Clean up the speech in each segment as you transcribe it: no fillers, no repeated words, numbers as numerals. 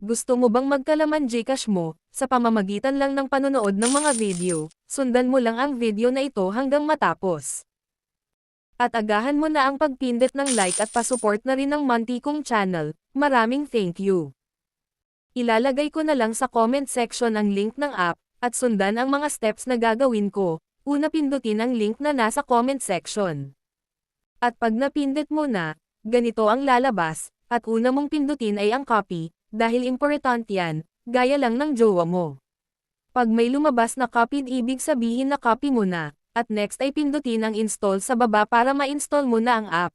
Gusto mo bang magkalaman Gcash mo, sa pamamagitan lang ng panonood ng mga video? Sundan mo lang ang video na ito hanggang matapos. At agahan mo na ang pagpindot ng like at pasupport na rin ng Monty kong channel. Maraming thank you. Ilalagay ko na lang sa comment section ang link ng app, at sundan ang mga steps na gagawin ko. Una, pindutin ang link na nasa comment section. At pag napindot mo na, ganito ang lalabas, at una mong pindutin ay ang copy, dahil important yan, gaya lang ng jowa mo. Pag may lumabas na copied, ibig sabihin na copy mo na, at next ay pindutin ang install sa baba para ma-install mo na ang app.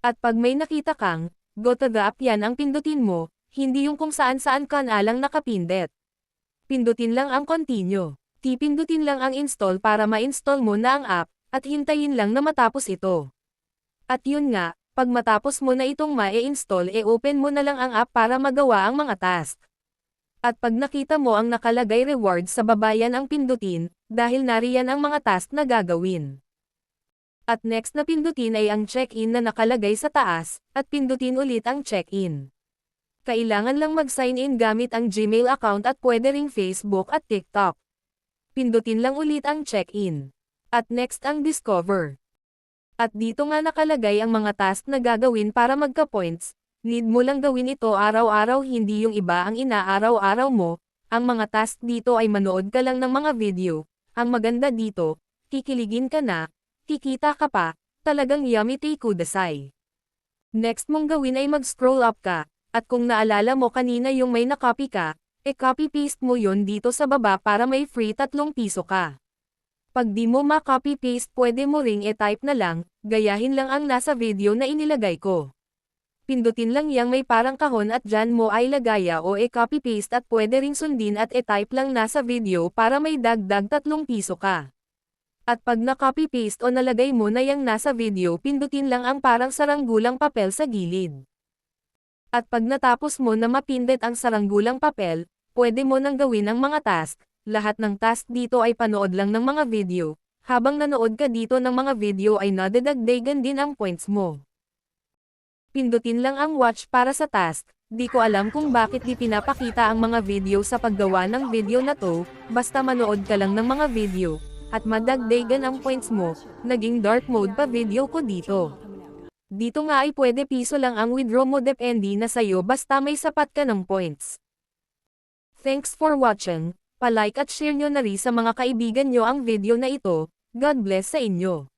At pag may nakita kang, go to the app, yan ang pindutin mo, hindi yung kung saan-saan ka na lang nakapindot. Pindutin lang ang continue. Tipindutin lang ang install para ma-install mo na ang app, at hintayin lang na matapos ito. At yun nga, pag matapos mo na itong ma-e-install, open mo na lang ang app para magawa ang mga task. At pag nakita mo ang nakalagay rewards sa baba, yan ang pindutin, dahil nariyan ang mga task na gagawin. At next na pindutin ay ang check-in na nakalagay sa taas, at pindutin ulit ang check-in. Kailangan lang mag-sign in gamit ang Gmail account at pwede ring Facebook at TikTok. Pindutin lang ulit ang check-in. At next ang discover. At dito nga nakalagay ang mga task na gagawin para magka-points. Need mo lang gawin ito araw-araw, hindi yung iba ang inaaraw-araw mo. Ang mga task dito ay manood ka lang ng mga video. Ang maganda dito, kikiligin ka na, kikita ka pa, talagang yummy tea kudasai. Next mong gawin ay mag-scroll up ka, at kung naalala mo kanina yung may na-copy ka, copy-paste mo yon dito sa baba para may free 3 piso ka. Pag di mo ma-copy-paste, pwede mo ring type na lang, gayahin lang ang nasa video na inilagay ko. Pindutin lang yang may parang kahon at dyan mo ay lagaya o copy-paste at pwede ring sundin at type lang nasa video para may dagdag 3 piso ka. At pag na-copy-paste o nalagay mo na yang nasa video, pindutin lang ang parang saranggulang papel sa gilid. At pag natapos mo na mapindot ang saranggulang papel, pwede mo nang gawin ang mga task. Lahat ng task dito ay panood lang ng mga video. Habang nanood ka dito ng mga video ay nadadagdagan din ang points mo. Pindutin lang ang watch para sa task. Di ko alam kung bakit di pinapakita ang mga video sa paggawa ng video na to, basta manood ka lang ng mga video, at madagdagan ang points mo. Naging dark mode pa video ko dito. Dito nga ay pwede piso lang ang withdraw mo, depende na sayo basta may sapat ka ng points. Thanks for watching. Pa-like at share nyo na rin sa mga kaibigan nyo ang video na ito. God bless sa inyo.